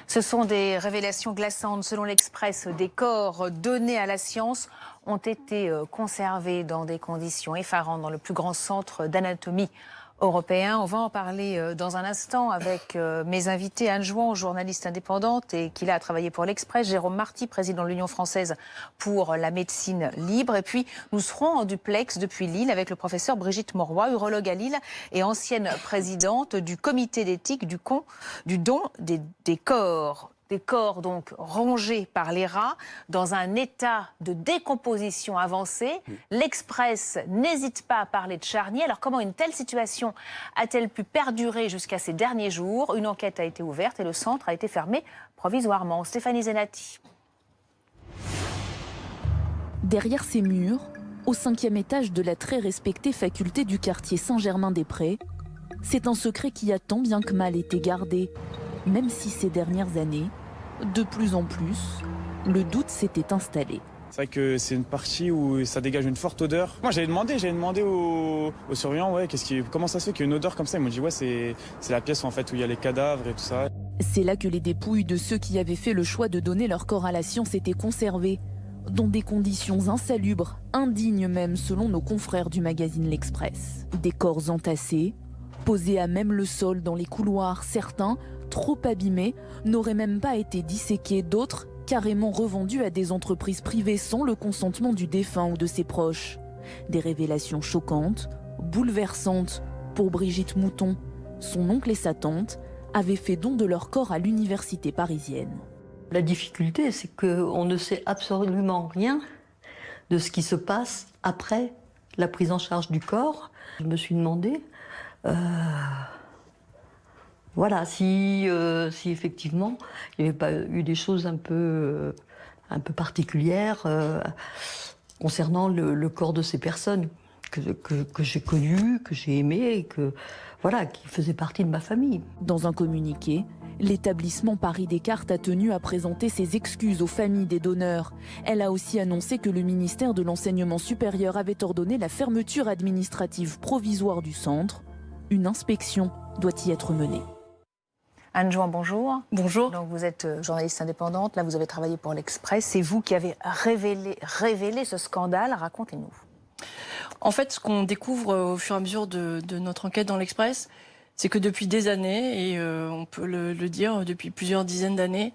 Ce sont des révélations glaçantes. Selon l'Express, des corps donnés à la science ont été conservés dans des conditions effarantes dans le plus grand centre d'anatomie européen. On va en parler dans un instant avec mes invités. Anne Jouan, journaliste indépendante et qui a travaillé pour l'Express. Jérôme Marty, président de l'Union française pour la médecine libre. Et puis, nous serons en duplex depuis Lille avec le professeur Brigitte Mauroy, urologue à Lille et ancienne présidente du comité d'éthique du don des corps. Des corps donc rongés par les rats dans un état de décomposition avancée. L'Express n'hésite pas à parler de charnier. Alors comment une telle situation a-t-elle pu perdurer jusqu'à ces derniers jours? Une enquête a été ouverte et le centre a été fermé provisoirement. Stéphanie Zenati. Derrière ces murs, au 5e étage de la très respectée faculté du quartier Saint-Germain-des-Prés, c'est un secret qui a tant bien que mal été gardé. Même si ces dernières années, de plus en plus, le doute s'était installé. C'est vrai que c'est une partie où ça dégage une forte odeur. Moi j'avais demandé aux surveillants comment ça se fait qu'il y a une odeur comme ça. Ils m'ont dit c'est la pièce en fait où il y a les cadavres et tout ça. C'est là que les dépouilles de ceux qui avaient fait le choix de donner leur corps à la science étaient conservées, dans des conditions insalubres, indignes même selon nos confrères du magazine L'Express. Des corps entassés, posés à même le sol dans les couloirs, certains trop abîmés, n'auraient même pas été disséqués, d'autres carrément revendus à des entreprises privées sans le consentement du défunt ou de ses proches. Des révélations choquantes, bouleversantes pour Brigitte Mouton. Son oncle et sa tante avaient fait don de leur corps à l'université parisienne. La difficulté, c'est qu'on ne sait absolument rien de ce qui se passe après la prise en charge du corps. Je me suis demandé... Voilà, si effectivement il n'y avait pas eu des choses un peu particulières concernant le corps de ces personnes que j'ai connues, que j'ai aimées et qui faisaient partie de ma famille. Dans un communiqué, l'établissement Paris Descartes a tenu à présenter ses excuses aux familles des donneurs. Elle a aussi annoncé que le ministère de l'Enseignement supérieur avait ordonné la fermeture administrative provisoire du centre. Une inspection doit y être menée. Anne Jouan, bonjour. Bonjour. Donc vous êtes journaliste indépendante, là vous avez travaillé pour l'Express. C'est vous qui avez révélé ce scandale. Racontez-nous. En fait, ce qu'on découvre au fur et à mesure de notre enquête dans l'Express, c'est que depuis des années, et on peut le dire depuis plusieurs dizaines d'années,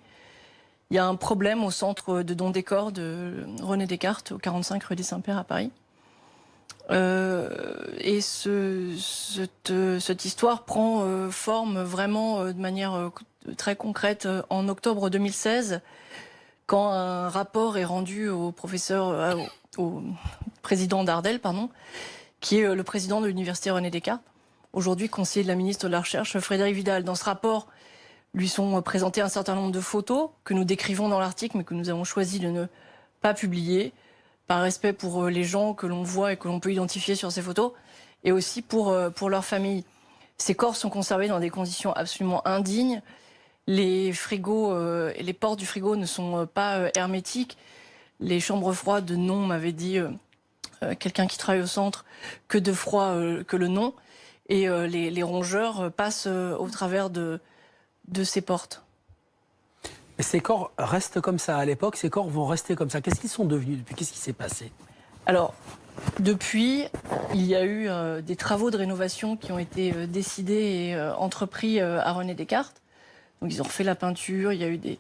il y a un problème au centre de don des corps de René Descartes, au 45 rue des Saints-Pères à Paris. Et cette histoire prend forme vraiment de manière très concrète en octobre 2016, quand un rapport est rendu au président d'Ardel, qui est le président de l'université René Descartes, aujourd'hui conseiller de la ministre de la Recherche, Frédérique Vidal. Dans ce rapport, lui sont présentées un certain nombre de photos que nous décrivons dans l'article, mais que nous avons choisi de ne pas publier, par respect pour les gens que l'on voit et que l'on peut identifier sur ces photos, et aussi pour leur famille. Ces corps sont conservés dans des conditions absolument indignes. Les frigos et les portes du frigo ne sont pas hermétiques. Les chambres froides, non, m'avait dit quelqu'un qui travaille au centre, que de froid que le non. Et les rongeurs passent au travers de ces portes. Et ces corps restent comme ça à l'époque, ces corps vont rester comme ça. Qu'est-ce qu'ils sont devenus depuis? Qu'est-ce qui s'est passé? Alors, depuis, il y a eu des travaux de rénovation qui ont été décidés et entrepris à René Descartes. Donc ils ont refait la peinture, il y a eu des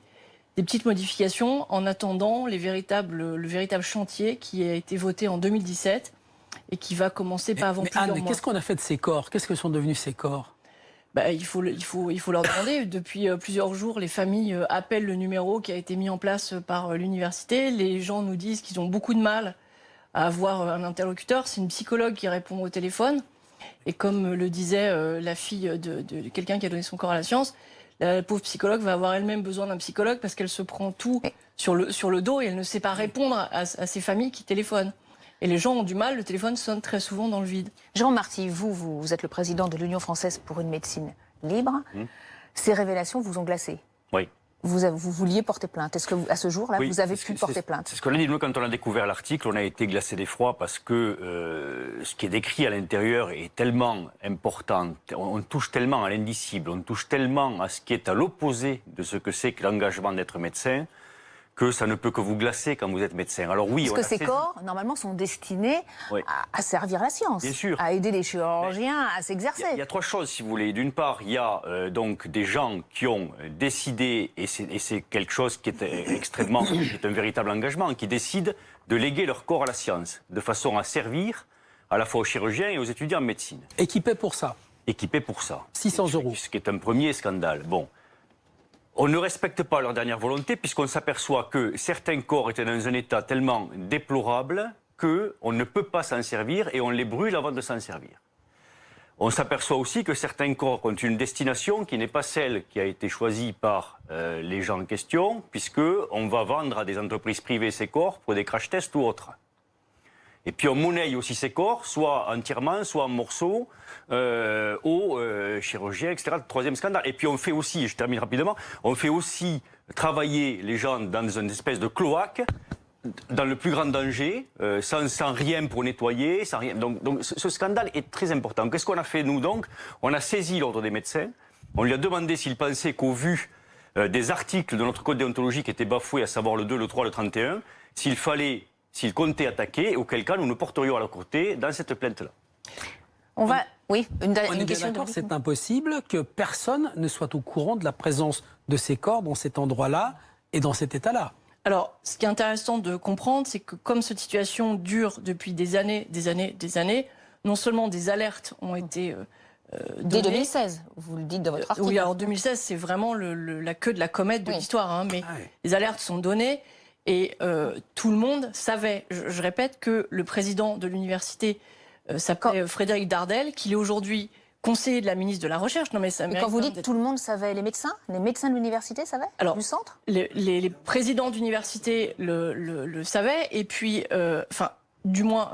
petites modifications en attendant le véritable chantier qui a été voté en 2017 et qui va commencer pas avant plusieurs mois. Qu'est-ce qu'on a fait de ces corps? Qu'est-ce que sont devenus ces corps? Il faut leur demander. Depuis plusieurs jours, les familles appellent le numéro qui a été mis en place par l'université. Les gens nous disent qu'ils ont beaucoup de mal à avoir un interlocuteur. C'est une psychologue qui répond au téléphone. Et comme le disait la fille de quelqu'un qui a donné son corps à la science, la pauvre psychologue va avoir elle-même besoin d'un psychologue parce qu'elle se prend tout sur le dos et elle ne sait pas répondre à ces familles qui téléphonent. Et les gens ont du mal, le téléphone sonne très souvent dans le vide. Jérôme Marty, vous êtes le président de l'Union française pour une médecine libre. Ces révélations vous ont glacé. Oui. vous vouliez porter plainte. Est-ce que, à ce jour-là, Oui, vous avez pu porter plainte? C'est ce qu'on a dit. Nous, quand on a découvert l'article, on a été glacé d'effroi parce que ce qui est décrit à l'intérieur est tellement important. On touche tellement à l'indicible, on touche tellement à ce qui est à l'opposé de ce que c'est que l'engagement d'être médecin, que ça ne peut que vous glacer quand vous êtes médecin. Alors oui, parce que ces corps, normalement, sont destinés à servir la science, bien sûr, à aider les chirurgiens à s'exercer. Il y a trois choses, si vous voulez. D'une part, il y a donc des gens qui ont décidé, et c'est quelque chose qui est extrêmement, qui est un véritable engagement, qui décident de léguer leur corps à la science, de façon à servir à la fois aux chirurgiens et aux étudiants en médecine. Équipés pour ça. Équipés pour ça. 600 €. Ce qui est un premier scandale. Bon. On ne respecte pas leur dernière volonté puisqu'on s'aperçoit que certains corps étaient dans un état tellement déplorable qu'on ne peut pas s'en servir et on les brûle avant de s'en servir. On s'aperçoit aussi que certains corps ont une destination qui n'est pas celle qui a été choisie par les gens en question, puisqu'on va vendre à des entreprises privées ces corps pour des crash tests ou autres. Et puis on monnaie aussi ces corps, soit entièrement, soit en morceaux, aux chirurgiens, etc. Troisième scandale. Et puis on fait aussi, je termine rapidement, on fait aussi travailler les gens dans une espèce de cloaque, dans le plus grand danger, sans rien pour nettoyer, sans rien. Donc ce scandale est très important. Qu'est-ce qu'on a fait nous donc? On a saisi l'ordre des médecins, on lui a demandé s'il pensait qu'au vu des articles de notre code déontologique qui étaient bafoués, à savoir le 2, le 3, le 31, s'il comptait attaquer, auquel cas nous nous porterions à leur côté dans cette plainte-là. On va... Oui, une On est bien question. d'accord, c'est impossible que personne ne soit au courant de la présence de ces corps dans cet endroit-là et dans cet état-là. Alors, ce qui est intéressant de comprendre, c'est que comme cette situation dure depuis des années, non seulement des alertes ont été dès 2016, vous le dites dans votre article. Oui, alors 2016, c'est vraiment la queue de la comète de l'histoire, hein, mais les alertes sont données et tout le monde savait, je répète, que le président de l'université s'appelait Frédéric Dardel, qu'il est aujourd'hui conseiller de la ministre de la Recherche. Non, mais ça quand vous dites tout le monde savait, les médecins de l'université savaient? Alors, du centre? Les présidents d'université le savaient, et puis, du moins,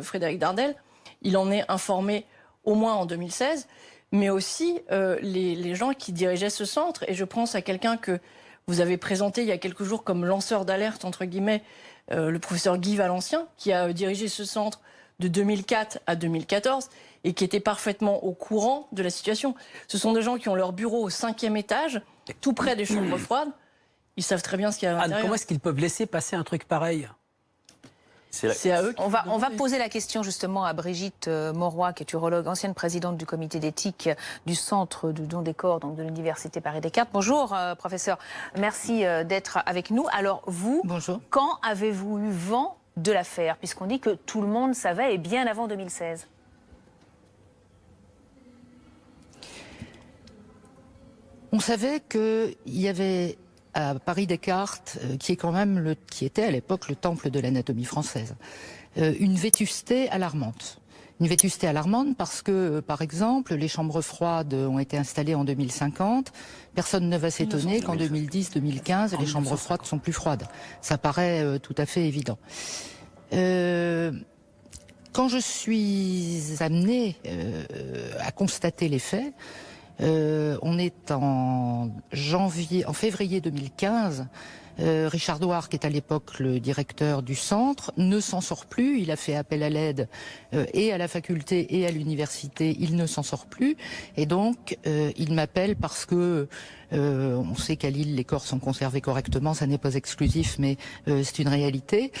Frédéric Dardel, il en est informé au moins en 2016, mais aussi les gens qui dirigeaient ce centre. Et je pense à quelqu'un que vous avez présenté il y a quelques jours comme lanceur d'alerte, entre guillemets, le professeur Guy Valencien, qui a dirigé ce centre de 2004 à 2014 et qui était parfaitement au courant de la situation. Ce sont des gens qui ont leur bureau au 5e étage, tout près des chambres froides. Ils savent très bien ce qu'il y a à l'intérieur. Comment est-ce qu'ils peuvent laisser passer un truc pareil? C'est à eux. On va poser la question justement à Brigitte Mauroy, qui est urologue, ancienne présidente du comité d'éthique du centre du don des corps, donc de l'université Paris-Descartes. Bonjour professeur, merci d'être avec nous. Alors vous, bonjour. Quand avez-vous eu vent de l'affaire, puisqu'on dit que tout le monde savait et bien avant 2016? On savait qu'il y avait à Paris-Descartes, qui était à l'époque le temple de l'anatomie française, une vétusté alarmante. Une vétusté alarmante parce que, par exemple, les chambres froides ont été installées en 2050. Personne ne va s'étonner qu'en 2010-2015, les chambres froides sont plus froides. Ça paraît tout à fait évident. Quand je suis amenée à constater les faits, on est en février 2015. Richard Douard, qui est à l'époque le directeur du centre, ne s'en sort plus. Il a fait appel à l'aide et à la faculté et à l'université. Il ne s'en sort plus. Et donc, il m'appelle parce que on sait qu'à Lille, les corps sont conservés correctement. Ça n'est pas exclusif, mais c'est une réalité.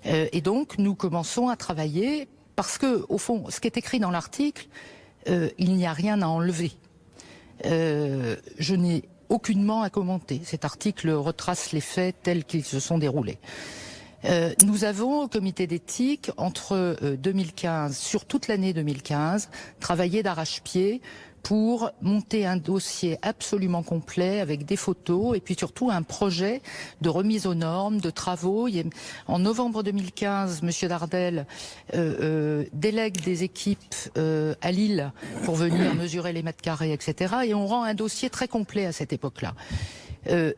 Et donc, nous commençons à travailler parce que, au fond, ce qui est écrit dans l'article, il n'y a rien à enlever. Je n'ai aucunement à commenter. Cet article retrace les faits tels qu'ils se sont déroulés. Nous avons, au comité d'éthique, entre 2015, sur toute l'année 2015, travaillé d'arrache-pied pour monter un dossier absolument complet avec des photos et puis surtout un projet de remise aux normes, de travaux. En novembre 2015, M. Dardel délègue des équipes à Lille pour venir mesurer les mètres carrés, etc. Et on rend un dossier très complet à cette époque-là.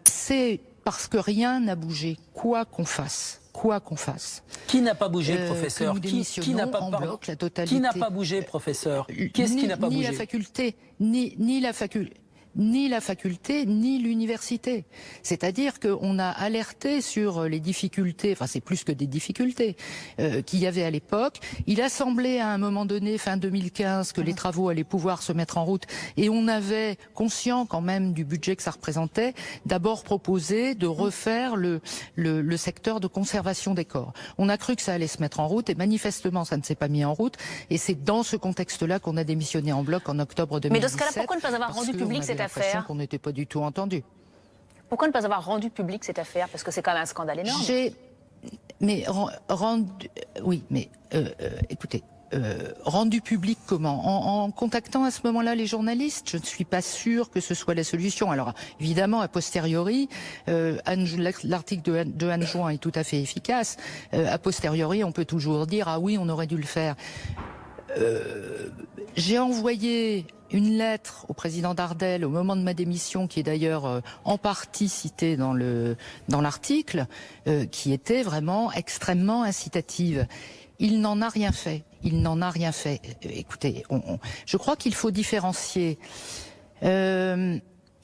C'est parce que rien n'a bougé, quoi qu'on fasse. Quoi qu'on fasse. Qui n'a pas bougé, professeur? Qui n'a pas bougé, professeur? Qu'est-ce qui n'a pas bougé? Ni la faculté, ni la faculté, ni l'université. C'est-à-dire qu'on a alerté sur les difficultés, enfin c'est plus que des difficultés, qu'il y avait à l'époque. Il a semblé à un moment donné, fin 2015, que les travaux allaient pouvoir se mettre en route et on avait, conscient quand même du budget que ça représentait, d'abord proposé de refaire le secteur de conservation des corps. On a cru que ça allait se mettre en route et manifestement ça ne s'est pas mis en route et c'est dans ce contexte-là qu'on a démissionné en bloc en octobre 2017. Mais dans ce cas-là, pourquoi ne pas avoir rendu public cette affaire? Qu'on n'était pas du tout entendu. Pourquoi ne pas avoir rendu public cette affaire? Parce que c'est quand même un scandale énorme. Écoutez, rendu public comment? En contactant à ce moment-là les journalistes. Je ne suis pas sûre que ce soit la solution. Alors évidemment, a posteriori, l'article de Anne Join est tout à fait efficace. A posteriori, on peut toujours dire ah oui, on aurait dû le faire. J'ai envoyé une lettre au président Dardel au moment de ma démission, qui est d'ailleurs en partie citée dans l'article, qui était vraiment extrêmement incitative. Il n'en a rien fait. Il n'en a rien fait. Écoutez, je crois qu'il faut différencier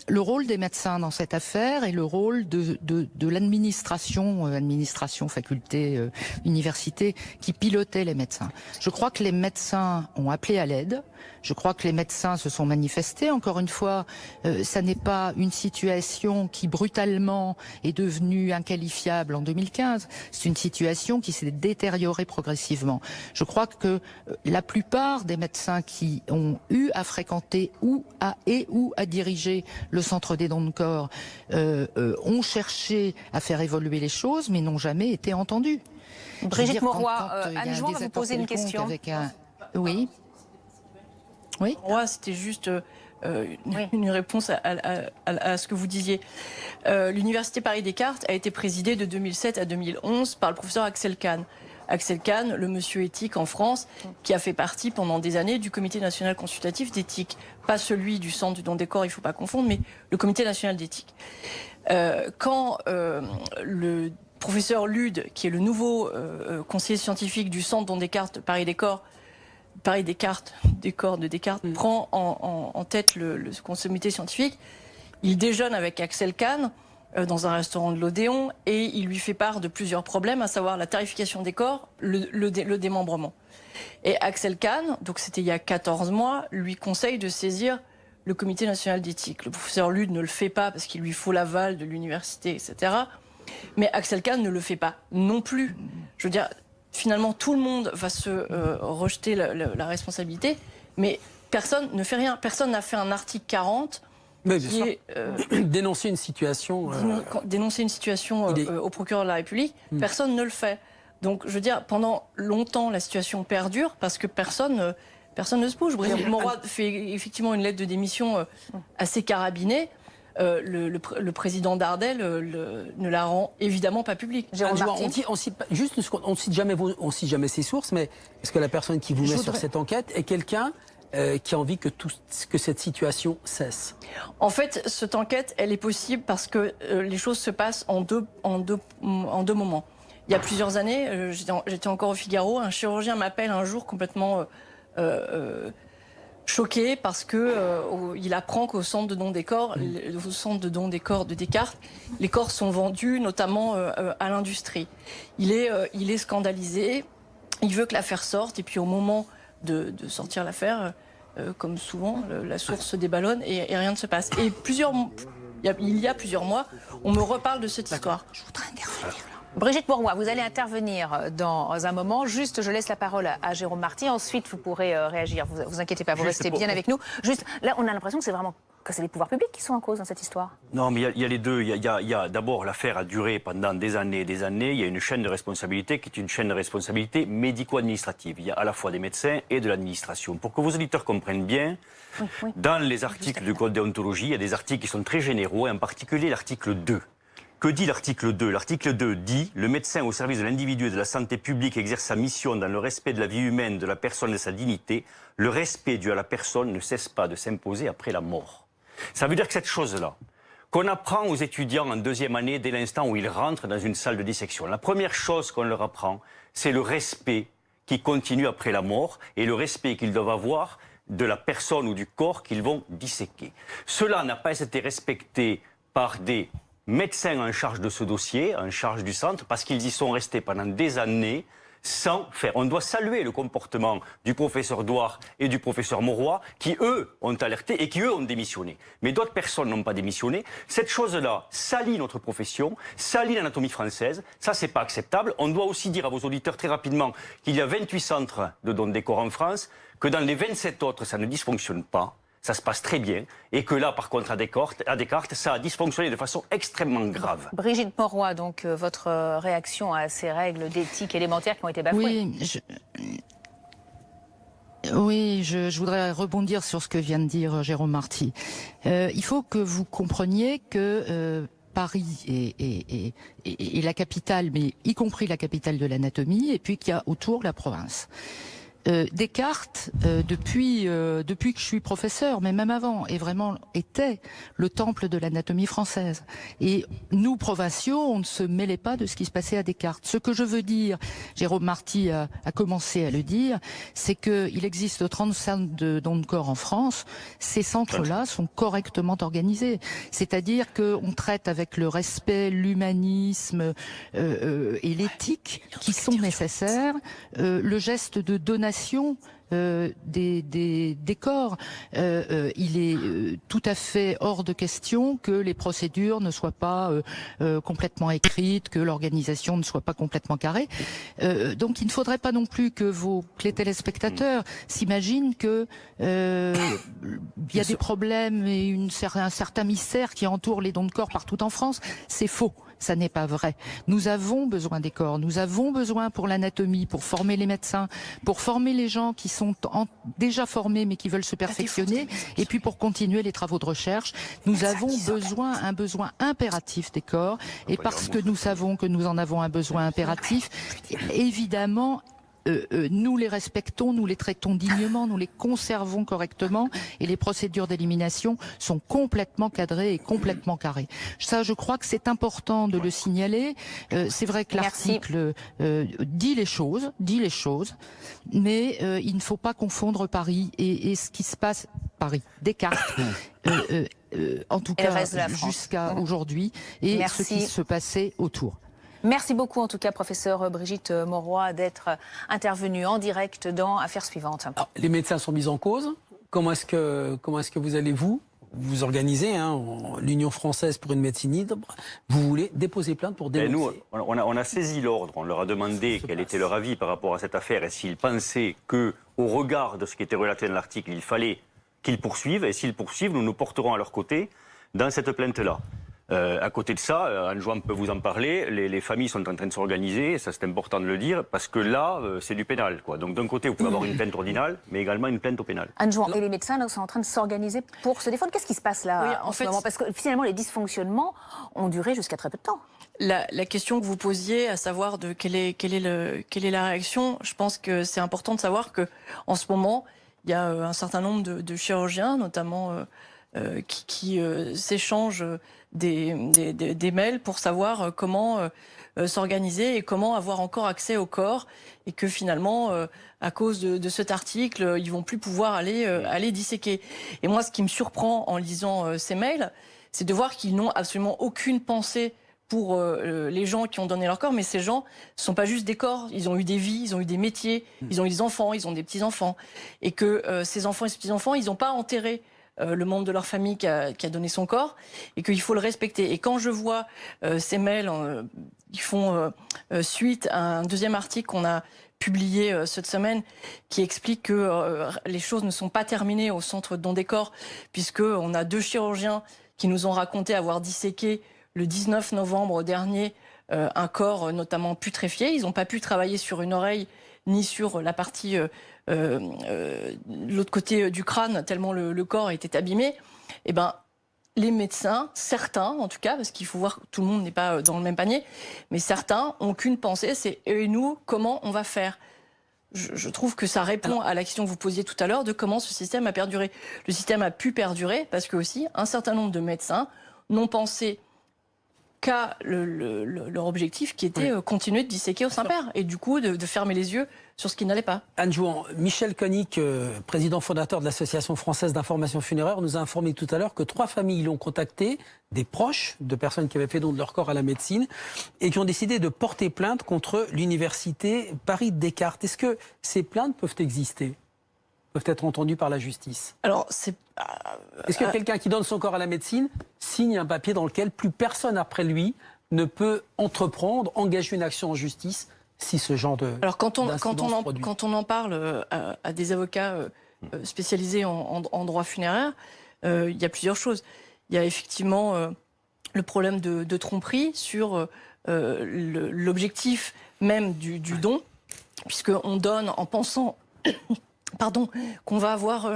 le rôle des médecins dans cette affaire et le rôle de l'administration, administration, faculté, université, qui pilotait les médecins. Je crois que les médecins ont appelé à l'aide. Je crois que les médecins se sont manifestés. Encore une fois, ça n'est pas une situation qui brutalement est devenue inqualifiable en 2015. C'est une situation qui s'est détériorée progressivement. Je crois que la plupart des médecins qui ont eu à fréquenter ou à diriger le centre des dons de corps ont cherché à faire évoluer les choses, mais n'ont jamais été entendus. Brigitte Mauroy, Anne Join va vous poser une question. Oui. Oui. Moi, c'était juste une réponse à ce que vous disiez. L'Université Paris-Descartes a été présidée de 2007 à 2011 par le professeur Axel Kahn. Axel Kahn, le monsieur éthique en France, qui a fait partie pendant des années du Comité national consultatif d'éthique. Pas celui du Centre du don des corps, il ne faut pas confondre, mais le Comité national d'éthique. Quand le professeur Lude, qui est le nouveau conseiller scientifique du Centre don Descartes Paris-Descartes, prend en tête ce comité scientifique, il déjeune avec Axel Kahn dans un restaurant de l'Odéon et il lui fait part de plusieurs problèmes, à savoir la tarification des corps, le démembrement. Et Axel Kahn, donc c'était il y a 14 mois, lui conseille de saisir le Comité national d'éthique. Le professeur Lude ne le fait pas parce qu'il lui faut l'aval de l'université, etc. Mais Axel Kahn ne le fait pas non plus. Je veux dire, finalement, tout le monde va se rejeter la responsabilité, mais personne ne fait rien. Personne n'a fait un article 40 qui est... dénoncer une situation... Dénoncer une situation au procureur de la République, personne ne le fait. Donc, je veux dire, pendant longtemps, la situation perdure parce que personne ne se bouge. Brigitte Mauroy fait effectivement une lettre de démission assez carabinée. Le président Dardel ne la rend évidemment pas publique. On cite jamais ses sources, mais est-ce que la personne qui vous met sur cette enquête est quelqu'un qui a envie que cette situation cesse? En fait, cette enquête, elle est possible parce que les choses se passent en deux moments. Il y a plusieurs années, j'étais encore au Figaro, un chirurgien m'appelle un jour complètement choqué parce que il apprend qu'au centre de don des corps, au centre de don des corps de Descartes, les corps sont vendus notamment à l'industrie. Il est scandalisé, il veut que l'affaire sorte et puis au moment de sortir l'affaire, comme souvent, la source se déballonne et rien ne se passe. Et il y a plusieurs mois, on me reparle de cette histoire. Je voudrais intervenir. Brigitte Mauroy, vous allez intervenir dans un moment. Juste, je laisse la parole à Jérôme Marty. Ensuite, vous pourrez réagir. Vous inquiétez pas, vous restez bien avec nous. Juste, là, on a l'impression que c'est les pouvoirs publics qui sont en cause dans cette histoire. Non, mais il y a les deux. Il y a d'abord, l'affaire a duré pendant des années et des années. Il y a une chaîne de responsabilité qui est une chaîne de responsabilité médico-administrative. Il y a à la fois des médecins et de l'administration. Pour que vos auditeurs comprennent bien, dans les articles du Code de déontologie, il y a des articles qui sont très généraux, et en particulier l'article 2. Que dit l'article 2 ? L'article 2 dit « Le médecin au service de l'individu et de la santé publique exerce sa mission dans le respect de la vie humaine, de la personne et de sa dignité. Le respect dû à la personne ne cesse pas de s'imposer après la mort. » Ça veut dire que cette chose-là, qu'on apprend aux étudiants en deuxième année dès l'instant où ils rentrent dans une salle de dissection, la première chose qu'on leur apprend, c'est le respect qui continue après la mort et le respect qu'ils doivent avoir de la personne ou du corps qu'ils vont disséquer. Cela n'a pas été respecté par des médecins en charge de ce dossier, en charge du centre, parce qu'ils y sont restés pendant des années sans faire. On doit saluer le comportement du professeur Douar et du professeur Mauroy, qui eux ont alerté et qui eux ont démissionné. Mais d'autres personnes n'ont pas démissionné. Cette chose-là salit notre profession, salit l'anatomie française. Ça, c'est pas acceptable. On doit aussi dire à vos auditeurs très rapidement qu'il y a 28 centres de dons de corps en France, que dans les 27 autres, ça ne dysfonctionne pas. Ça se passe très bien, et que là, par contre, à Descartes, ça a dysfonctionné de façon extrêmement grave. Brigitte Mauroy, donc votre réaction à ces règles d'éthique élémentaires qui ont été bafouées. Oui, je voudrais rebondir sur ce que vient de dire Jérôme Marty. Il faut que vous compreniez que Paris est la capitale, mais y compris la capitale de l'anatomie, et puis qu'il y a autour la province. Descartes, depuis que je suis professeur, mais même avant, et vraiment était le temple de l'anatomie française. Et nous, provinciaux, on ne se mêlait pas de ce qui se passait à Descartes. Ce que je veux dire, Jérôme Marty a commencé à le dire, c'est qu'il existe 30 centres de dons de corps en France. Ces centres-là sont correctement organisés. C'est-à-dire qu'on traite avec le respect, l'humanisme et l'éthique qui sont nécessaires, le geste de donation des corps. Il est tout à fait hors de question que les procédures ne soient pas complètement écrites, que l'organisation ne soit pas complètement carrée. Donc il ne faudrait pas non plus que les téléspectateurs s'imaginent que il y a des problèmes et un certain mystère qui entoure les dons de corps partout en France. C'est faux. Ça n'est pas vrai. Nous avons besoin des corps. Nous avons besoin pour l'anatomie, pour former les médecins, pour former les gens qui sont déjà formés mais qui veulent se perfectionner, et puis pour continuer les travaux de recherche. Nous avons un besoin impératif des corps, et parce que nous savons que nous en avons un besoin impératif, évidemment, nous les respectons, nous les traitons dignement, nous les conservons correctement, et les procédures d'élimination sont complètement cadrées et complètement carrées. Ça, je crois que c'est important de le signaler. C'est vrai que l'article dit les choses, mais il ne faut pas confondre Paris et ce qui se passe, Descartes, en tout cas jusqu'à aujourd'hui, et ce qui se passait autour. Merci beaucoup en tout cas, professeur Brigitte Mauroy, d'être intervenue en direct dans Affaires suivantes. Alors, les médecins sont mis en cause. Comment est-ce que vous allez vous organiser, l'Union française pour une médecine libre? Vous voulez déposer plainte pour dénoncer? Nous, on a saisi l'ordre. On leur a demandé quel était leur avis par rapport à cette affaire et s'ils pensaient que, au regard de ce qui était relaté dans l'article, il fallait qu'ils poursuivent. Et s'ils poursuivent, nous nous porterons à leur côté dans cette plainte-là. À côté de ça, Anne-Joanne peut vous en parler, les familles sont en train de s'organiser, ça c'est important de le dire, parce que là, c'est du pénal, quoi. Donc d'un côté, vous pouvez avoir une plainte ordinale, mais également une plainte au pénal. Anne-Joanne, et les médecins là, sont en train de s'organiser pour se défendre. Qu'est-ce qui se passe là en ce moment? Parce que finalement, les dysfonctionnements ont duré jusqu'à très peu de temps. La question que vous posiez, à savoir de quelle est la réaction, je pense que c'est important de savoir que en ce moment, il y a un certain nombre de chirurgiens, notamment qui s'échangent des mails pour savoir comment s'organiser et comment avoir encore accès au corps, et que finalement, à cause de cet article, ils vont plus pouvoir aller disséquer. Et moi, ce qui me surprend en lisant ces mails, c'est de voir qu'ils n'ont absolument aucune pensée pour les gens qui ont donné leur corps, mais ces gens ne sont pas juste des corps, ils ont eu des vies, ils ont eu des métiers, ils ont eu des enfants, ils ont des petits-enfants, et que ces enfants et ces petits-enfants, ils n'ont pas enterré le membre de leur famille qui a donné son corps, et qu'il faut le respecter. Et quand je vois ces mails, ils font suite à un deuxième article qu'on a publié cette semaine, qui explique que les choses ne sont pas terminées au centre de don des corps, puisqu'on a 2 chirurgiens qui nous ont raconté avoir disséqué le 19 novembre dernier un corps notamment putréfié. Ils n'ont pas pu travailler sur une oreille ni sur la partie l'autre côté du crâne, tellement le corps était abîmé. Et ben, les médecins, certains en tout cas, parce qu'il faut voir que tout le monde n'est pas dans le même panier, mais certains n'ont qu'une pensée, c'est « et nous, comment on va faire ?» Je trouve que ça répond à la question que vous posiez tout à l'heure de comment ce système a perduré. Le système a pu perdurer parce que aussi un certain nombre de médecins n'ont pensé qu'à leur objectif qui était continuer de disséquer au Saint-Père et du coup de fermer les yeux sur ce qui n'allait pas. Anne Jouan, Michel Koenig, président fondateur de l'Association française d'information funéraire, nous a informé tout à l'heure que 3 familles l'ont contacté, des proches de personnes qui avaient fait don de leur corps à la médecine et qui ont décidé de porter plainte contre l'université Paris-Descartes. Est-ce que ces plaintes peuvent exister, peuvent être entendues par la justice? Alors, est-ce que quelqu'un qui donne son corps à la médecine signe un papier dans lequel plus personne après lui ne peut entreprendre, engager une action en justice si ce genre de... Alors quand on en parle à des avocats spécialisés en droit funéraire, il y a plusieurs choses. Il y a effectivement le problème de tromperie sur l'objectif même du don, puisqu'on donne en pensant qu'on va avoir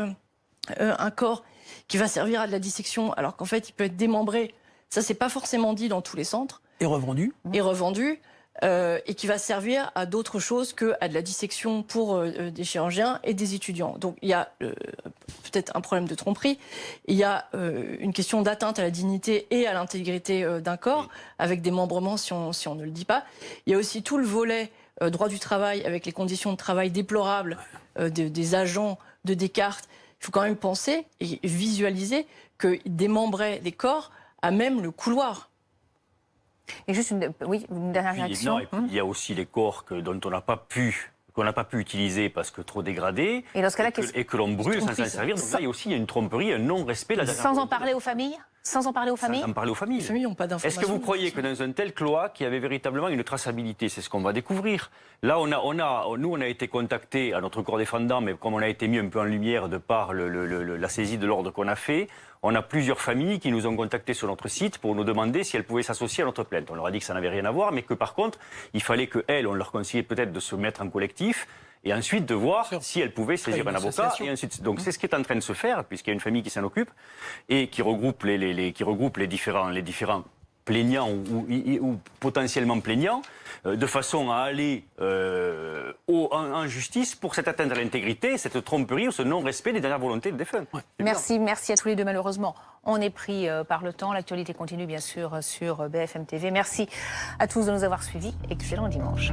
un corps qui va servir à de la dissection, alors qu'en fait il peut être démembré. Ça, c'est pas forcément dit dans tous les centres. Et revendu. Et qui va servir à d'autres choses qu'à de la dissection pour des chirurgiens et des étudiants. Donc il y a peut-être un problème de tromperie, il y a une question d'atteinte à la dignité et à l'intégrité d'un corps, avec démembrement si on ne le dit pas. Il y a aussi tout le volet droit du travail, avec les conditions de travail déplorables des agents de Descartes. Il faut quand même penser et visualiser que démembrer des corps à même le couloir. Et juste une dernière réaction. Il y a aussi les corps dont on n'a pas pu utiliser parce que trop dégradés et que l'on brûle sans s'en servir. Donc là, il y a aussi une tromperie, un non-respect de la dernière Sans en parler aux familles. Sans en parler aux familles. Les familles n'ont pas d'informations. Est-ce que vous croyez que dans un tel cloaque, il y avait véritablement une traçabilité? C'est ce qu'on va découvrir. Là, nous, on a été contactés à notre corps défendant, mais comme on a été mis un peu en lumière de par la saisie de l'ordre qu'on a fait, on a plusieurs familles qui nous ont contactés sur notre site pour nous demander si elles pouvaient s'associer à notre plainte. On leur a dit que ça n'avait rien à voir, mais que par contre, il fallait qu'elles, on leur conseillait peut-être de se mettre en collectif et ensuite de voir si elles pouvaient saisir un avocat. Et ensuite, donc c'est ce qui est en train de se faire, puisqu'il y a une famille qui s'en occupe et qui regroupe les différents plaignants ou potentiellement plaignants, de façon à aller en justice pour cette atteinte à l'intégrité, cette tromperie ou ce non-respect des dernières volontés de défunt. Ouais, merci à tous les deux. Malheureusement, on est pris par le temps. L'actualité continue bien sûr sur BFM TV. Merci à tous de nous avoir suivis. Excellent dimanche.